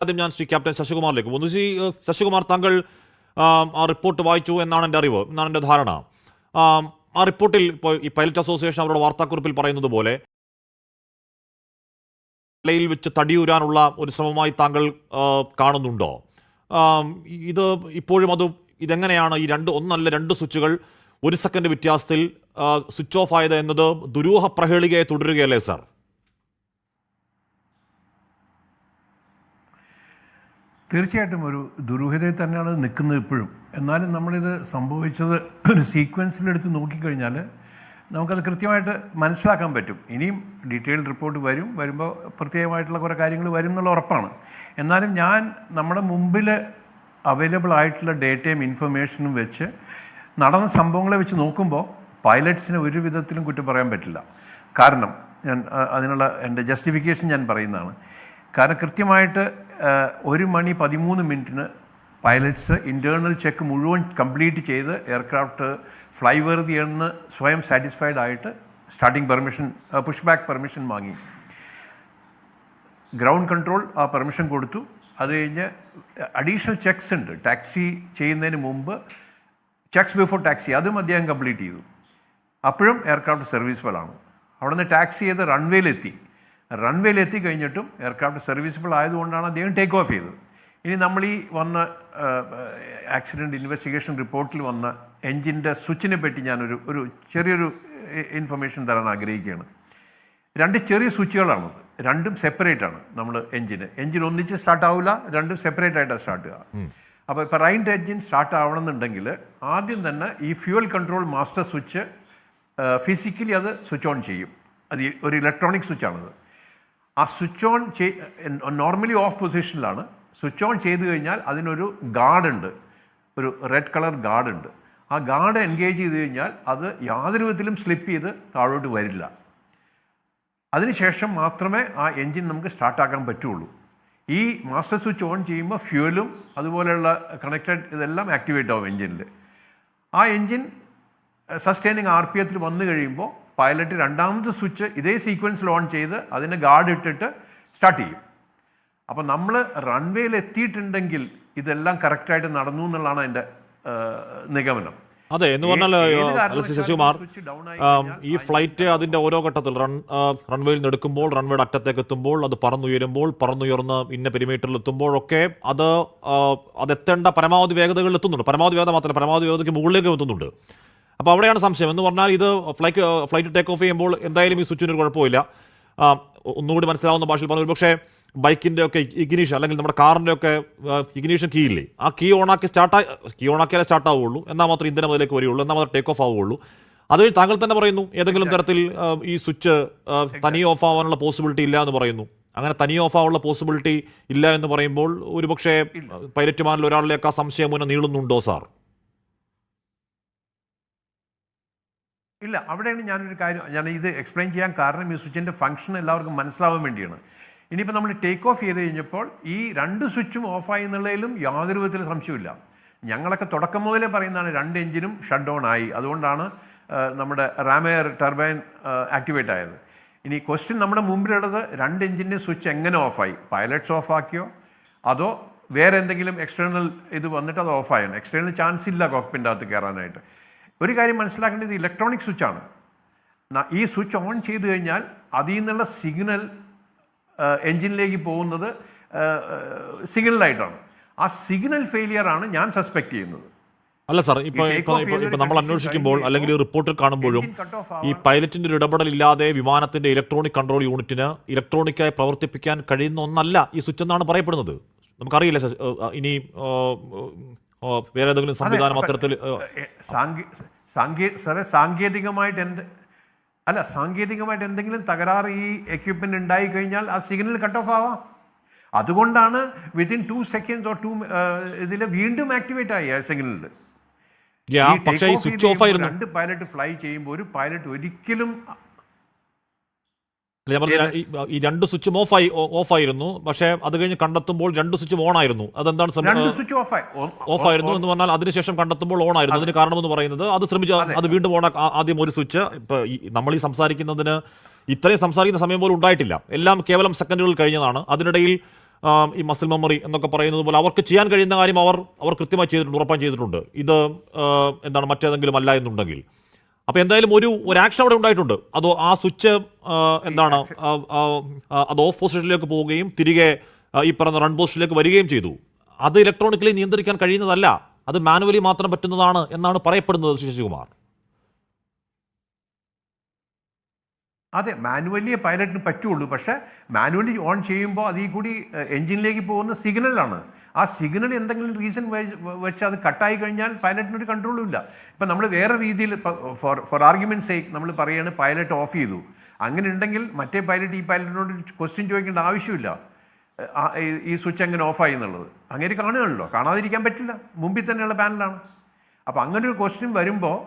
ആദ്യം ഞാൻ ശ്രീ ക്യാപ്റ്റൻ ശശികുമാറിലേക്ക് പോകുന്നു. ശ്രീ ശശികുമാർ, താങ്കൾ ആ റിപ്പോർട്ട് വായിച്ചു എന്നാണ് എൻ്റെ അറിവ്, എന്നാണ് എൻ്റെ ധാരണ. ആ റിപ്പോർട്ടിൽ ഇപ്പോൾ ഈ പൈലറ്റ് അസോസിയേഷൻ അവരുടെ വാർത്താക്കുറിപ്പിൽ പറയുന്നത് പോലെ യിൽ വെച്ച് തടിയൂരാനുള്ള ഒരു ശ്രമമായി താങ്കൾ കാണുന്നുണ്ടോ? ഇത് ഇപ്പോഴും ഇതെങ്ങനെയാണ് ഈ ഒന്നല്ല രണ്ട് സ്വിച്ചുകൾ 1 സെക്കൻഡ് വ്യത്യാസത്തിൽ സ്വിച്ച് ഓഫ് ആയത് എന്നത് ദുരൂഹ പ്രഹേളികയെ തുടരുകയല്ലേ സാർ? തീർച്ചയായിട്ടും ഒരു ദുരൂഹതയിൽ തന്നെയാണ് നിൽക്കുന്നത് ഇപ്പോഴും. എന്നാലും നമ്മളിത് സംഭവിച്ചത് ഒരു സീക്വൻസിലെടുത്ത് നോക്കിക്കഴിഞ്ഞാൽ നമുക്കത് കൃത്യമായിട്ട് മനസ്സിലാക്കാൻ പറ്റും. ഇനിയും ഡീറ്റെയിൽഡ് റിപ്പോർട്ട് വരുമ്പോൾ പ്രത്യേകമായിട്ടുള്ള കുറേ കാര്യങ്ങൾ വരും എന്നുള്ള ഉറപ്പാണ്. എന്നാലും ഞാൻ നമ്മുടെ മുമ്പിൽ അവൈലബിൾ ആയിട്ടുള്ള ഡേറ്റയും ഇൻഫർമേഷനും വെച്ച് നടന്ന സംഭവങ്ങളെ വെച്ച് നോക്കുമ്പോൾ പൈലറ്റ്സിന് ഒരു വിധത്തിലും കുറ്റം പറയാൻ പറ്റില്ല. കാരണം ഞാൻ അതിനുള്ള എൻ്റെ ജസ്റ്റിഫിക്കേഷൻ ഞാൻ പറയുന്നതാണ്. കാരണം കൃത്യമായിട്ട് 1:13 പൈലറ്റ്സ് ഇൻറ്റേർണൽ ചെക്ക് മുഴുവൻ കംപ്ലീറ്റ് ചെയ്ത് എയർക്രാഫ്റ്റ് ഫ്ലൈ വർത്തിയെന്ന് സ്വയം സാറ്റിസ്ഫൈഡ് ആയിട്ട് starting permission, push back permission വാങ്ങി. ഗ്രൗണ്ട് കൺട്രോൾ ആ പെർമിഷൻ കൊടുത്തു. അത് കഴിഞ്ഞ് അഡീഷണൽ ചെക്സ് ഉണ്ട് ടാക്സി ചെയ്യുന്നതിന് മുമ്പ്, ചെക്സ് ബിഫോർ ടാക്സി, അതും അദ്ദേഹം കംപ്ലീറ്റ് ചെയ്തു. അപ്പോഴും എയർക്രാഫ്റ്റ് സർവീസബിൾ ആണ്. അവിടെ നിന്ന് ടാക്സി ചെയ്ത് റൺവേയിലെത്തി കഴിഞ്ഞിട്ടും എയർക്രാഫ്റ്റ് സർവീസബിൾ ആയതുകൊണ്ടാണ് അദ്ദേഹം ടേക്ക് ഓഫ് ചെയ്തത്. ഇനി നമ്മൾ ഈ വന്ന ആക്സിഡൻറ്റ് ഇൻവെസ്റ്റിഗേഷൻ റിപ്പോർട്ടിൽ വന്ന എൻജിൻ്റെ സ്വിച്ചിനെ പറ്റി ഞാനൊരു ചെറിയൊരു ഇൻഫർമേഷൻ തരാൻ ആഗ്രഹിക്കുകയാണ്. 2 ചെറിയ സ്വിച്ചുകളാണത്, രണ്ടും സെപ്പറേറ്റ് ആണ്. നമ്മൾ എൻജിൻ ഒന്നിച്ച് സ്റ്റാർട്ട് ആവില്ല, രണ്ടും സെപ്പറേറ്റ് ആയിട്ടാണ് സ്റ്റാർട്ട് ചെയ്യുക. അപ്പോൾ ഇപ്പോൾ റൈറ്റ് എൻജിൻ സ്റ്റാർട്ട് ആവണമെന്നുണ്ടെങ്കിൽ ആദ്യം തന്നെ ഈ fuel control master switch physically അത് സ്വിച്ച് ഓൺ ചെയ്യും. അത് ഒരു ഇലക്ട്രോണിക് സ്വിച്ചാണത്. ആ സ്വിച്ച് ഓൺ നോർമലി ഓഫ് പൊസിഷനിലാണ്. സ്വിച്ച് ഓൺ ചെയ്ത് കഴിഞ്ഞാൽ അതിനൊരു ഗാർഡുണ്ട്, ഒരു റെഡ് കളർ ഗാർഡുണ്ട്. ആ ഗാർഡ് എൻഗേജ് ചെയ്ത് കഴിഞ്ഞാൽ അത് യാതൊരു വിധത്തിലും സ്ലിപ്പ് ചെയ്ത് താഴോട്ട് വരില്ല. അതിനുശേഷം മാത്രമേ ആ എൻജിൻ നമുക്ക് സ്റ്റാർട്ടാക്കാൻ പറ്റുള്ളൂ. ഈ മാസ്റ്റർ സ്വിച്ച് ഓൺ ചെയ്യുമ്പോൾ ഫ്യൂവലും അതുപോലെയുള്ള കണക്റ്റഡ് ഇതെല്ലാം ആക്ടിവേറ്റ് ആവും എൻജിനിൽ. ആ എൻജിൻ സസ്റ്റൈനിങ് RPM വന്നു കഴിയുമ്പോൾ പൈലറ്റ് രണ്ടാമത്തെ സ്വിച്ച് ഇതേ സീക്വൻസിൽ ഓൺ ചെയ്ത് അതിന് ഗാർഡ് ഇട്ടിട്ട് സ്റ്റാർട്ട് ചെയ്യും. അപ്പോൾ നമ്മൾ റൺവേയിൽ എത്തിയിട്ടുണ്ടെങ്കിൽ ഇതെല്ലാം കറക്റ്റായിട്ട് നടന്നു എന്നുള്ളതാണ് എൻ്റെ നിഗമനം. അതെ, എന്ന് പറഞ്ഞാൽ ശശികുമാർ, ഈ ഫ്ലൈറ്റ് അതിന്റെ ഓരോ ഘട്ടത്തിൽ റൺവേയിൽ നിന്ന് എടുക്കുമ്പോൾ, റൺവേയുടെ അറ്റത്തേക്ക് എത്തുമ്പോൾ, അത് പറന്നുയർന്ന് ഇന്ന പെരിമീറ്ററിൽ എത്തുമ്പോഴൊക്കെ അതെത്തേണ്ട പരമാവധി വേഗതകളിൽ എത്തുന്നുണ്ട്. പരമാവധി വേഗത മാത്രമല്ല, പരമാവധി വേഗതയ്ക്ക് മുകളിലേക്ക് എത്തുന്നുണ്ട്. അപ്പോൾ അവിടെയാണ് സംശയം. എന്ന് പറഞ്ഞാൽ ഇത് ഫ്ലൈറ്റ് ടേക്ക് ഓഫ് ചെയ്യുമ്പോൾ എന്തായാലും ഈ സ്വിച്ചിന് ഒരു കുഴപ്പമില്ല. ഒന്നുകൂടി മനസ്സിലാവുന്ന ഭാഷയിൽ പറഞ്ഞു, പക്ഷേ ബൈക്കിൻ്റെ ഒക്കെ ഇഗ്നീഷൻ അല്ലെങ്കിൽ നമ്മുടെ കാറിൻ്റെ ഒക്കെ ഇഗ്നീഷൻ കീ ഇല്ലേ, ആ കീ ഓണാക്കിയാലേ സ്റ്റാർട്ട് ആവുകയുള്ളൂ, എന്നാൽ മാത്രം ഇന്ധനം അതിലേക്ക് വരികയുള്ളൂ, എന്നാൽ മാത്രം ടേക്ക് ഓഫ് ആവുകയുള്ളൂ. അത് താങ്കൾ തന്നെ പറയുന്നു ഏതെങ്കിലും തരത്തിൽ ഈ സ്വിച്ച് തനിയെ ഓഫ് ആവാനുള്ള പോസിബിലിറ്റി ഇല്ല എന്ന് പറയുന്നു. അങ്ങനെ തനിയെ ഓഫ് ആവാനുള്ള പോസിബിലിറ്റി ഇല്ല എന്ന് പറയുമ്പോൾ ഒരുപക്ഷെ പൈലറ്റുമാരിൽ ഒരാളിലേക്ക് ആ സംശയം മുന്നേ നീളുന്നുണ്ടോ സാർ? ഇല്ല, അവിടെയാണ് ഞാൻ ഇത് എക്സ്പ്ലെയിൻ ചെയ്യാൻ കാരണം ഈ സ്വിച്ചിൻ്റെ ഫംഗ്ഷൻ എല്ലാവർക്കും മനസ്സിലാവാൻ വേണ്ടിയാണ്. ഇനിയിപ്പോൾ നമ്മൾ ടേക്ക് ഓഫ് ചെയ്ത് കഴിഞ്ഞപ്പോൾ ഈ 2 സ്വിച്ചും ഓഫായി എന്നുള്ളതിലും യാതൊരു വിധത്തിലും സംശയമില്ല. ഞങ്ങളൊക്കെ തുടക്കം മുതലേ പറയുന്നതാണ് 2 എഞ്ചിനും ഷട്ട് ഡൗൺ ആയി, അതുകൊണ്ടാണ് നമ്മുടെ റാമെയർ ടർബൈൻ ആക്ടിവേറ്റ് ആയത്. ഇനി ക്വസ്റ്റ്യൻ നമ്മുടെ മുമ്പിലുള്ളത് 2 എഞ്ചിൻ്റെ സ്വിച്ച് എങ്ങനെ ഓഫായി? പൈലറ്റ്സ് ഓഫാക്കിയോ അതോ വേറെ എന്തെങ്കിലും എക്സ്റ്റേണൽ ഇത് വന്നിട്ട് അത് ഓഫായാണ്? എക്സ്റ്റേണൽ ചാൻസ് ഇല്ല കോക്പിൻ്റെ അകത്ത് കയറാനായിട്ട്. ഒരു കാര്യം മനസ്സിലാക്കേണ്ടത് ഇലക്ട്രോണിക് സ്വിച്ചാണ്. ഈ സ്വിച്ച് ഓൺ ചെയ്ത് കഴിഞ്ഞാൽ അതിൽ നിന്നുള്ള സിഗ്നൽ എൻജിനിലേക്ക് പോകുന്നത് സിഗ്നലായിട്ടാണ്. ആ സിഗ്നൽ ഫെയിലിയർ ആണ് ഞാൻ സസ്പെക്ട് ചെയ്യുന്നത്. അല്ല സാർ, ഇപ്പോൾ നമ്മൾ അന്വേഷിക്കുമ്പോൾ അല്ലെങ്കിൽ റിപ്പോർട്ടിൽ കാണുമ്പോഴും ഈ പൈലറ്റിന്റെ ഒരു ഇടപെടൽ ഇല്ലാതെ വിമാനത്തിന്റെ ഇലക്ട്രോണിക് കൺട്രോൾ യൂണിറ്റിന് ഇലക്ട്രോണിക്കായി പ്രവർത്തിപ്പിക്കാൻ കഴിയുന്ന ഒന്നല്ല ഈ സ്വിച്ച് എന്നാണ് പറയപ്പെടുന്നത്. നമുക്കറിയില്ല ഇനി വേറെ ഏതെങ്കിലും സംവിധാനം അത്തരത്തിൽ സാങ്കേതികമായിട്ട് എന്തെങ്കിലും തകരാറ് ഈ എക്യുപ്മെന്റ് ഉണ്ടായി കഴിഞ്ഞാൽ ആ സിഗ്നൽ കട്ട് ഓഫ് ആവാം. അതുകൊണ്ടാണ് വിത്തിൻ 2 seconds or 2 ഇതിൽ വീണ്ടും ആക്ടിവേറ്റ് ആയി ആ സിഗ്നലിൽ. രണ്ട് പൈലറ്റ് ഫ്ലൈ ചെയ്യുമ്പോൾ ഒരു പൈലറ്റ് ഒരിക്കലും ഈ 2 സ്വിച്ചും ഓഫായിരുന്നു, പക്ഷേ അത് കഴിഞ്ഞ് കണ്ടെത്തുമ്പോൾ 2 സ്വിച്ചും ഓൺ ആയിരുന്നു. അതെന്താണ് ഓഫായിരുന്നു എന്ന് പറഞ്ഞാൽ അതിനുശേഷം കണ്ടെത്തുമ്പോൾ ഓൺ ആയിരുന്നു. അതിന് കാരണമെന്ന് പറയുന്നത് അത് വീണ്ടും ഓൺ ആദ്യം ഒരു സ്വിച്ച് നമ്മൾ ഈ സംസാരിക്കുന്നതിന് ഇത്രയും സംസാരിക്കുന്ന സമയം പോലും ഉണ്ടായിട്ടില്ല. എല്ലാം കേവലം സെക്കൻഡുകൾ കഴിഞ്ഞതാണ്. അതിനിടയിൽ ഈ മസിൽ മെമ്മറി എന്നൊക്കെ പറയുന്നത് പോലെ അവർക്ക് ചെയ്യാൻ കഴിയുന്ന കാര്യം അവർ കൃത്യമായി ചെയ്തിട്ടുണ്ട്, ഉറപ്പായും ചെയ്തിട്ടുണ്ട്. ഇത് എന്താണ് മറ്റേതെങ്കിലും അല്ല എന്നുണ്ടെങ്കിൽ. അപ്പോൾ എന്തായാലും ഒരു ആക്ഷൻ അവിടെ ഉണ്ടായിട്ടുണ്ട്. അതോ ആ സ്വിച്ച് എന്താണ് അത് ഓഫ് പൊസിഷനിലേക്ക് പോവുകയും തിരികെ ഈ പറഞ്ഞ റൺ പൊസിഷനിലേക്ക് വരികയും ചെയ്തു. അത് ഇലക്ട്രോണിക്കലി നിയന്ത്രിക്കാൻ കഴിയുന്നതല്ല, അത് മാനുവലി മാത്രം പറ്റുന്നതാണ് എന്നാണ് പറയപ്പെടുന്നത്. ശശികുമാർ, അതെ, മാനുവലി പൈലറ്റിന് പറ്റുള്ളൂ. പക്ഷേ മാനുവലി ഓൺ ചെയ്യുമ്പോൾ അതിൽ കൂടി എൻജിനിലേക്ക് പോകുന്ന സിഗ്നലാണ്. ആ സിഗ്നൽ എന്തെങ്കിലും റീസൺ വെച്ച് അത് കട്ടായി കഴിഞ്ഞാൽ പൈലറ്റിനൊരു കൺട്രോളും ഇല്ല. ഇപ്പം നമ്മൾ വേറെ രീതിയിൽ ഫോർ ആർഗ്യുമെൻറ്റ് സേക്ക് നമ്മൾ പറയുകയാണ് പൈലറ്റ് ഓഫ് ചെയ്തു. അങ്ങനെ ഉണ്ടെങ്കിൽ മറ്റേ പൈലറ്റ് ഈ പൈലറ്റിനോട് ക്വസ്റ്റ്യൻ ചോദിക്കേണ്ട ആവശ്യമില്ല, ഈ സ്വിച്ച് എങ്ങനെ ഓഫായി എന്നുള്ളത്. അങ്ങനെ കാണുകയാണല്ലോ, കാണാതിരിക്കാൻ പറ്റില്ല, മുമ്പിൽ തന്നെയുള്ള പാനലാണ്. അപ്പോൾ അങ്ങനെ ഒരു ക്വസ്റ്റ്യൻ വരുമ്പോൾ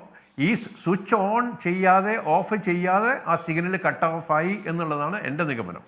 ഈ സ്വിച്ച് ഓൺ ചെയ്യാതെ ഓഫ് ചെയ്യാതെ ആ സിഗ്നൽ കട്ട് ഓഫായി എന്നുള്ളതാണ് എൻ്റെ നിഗമനം.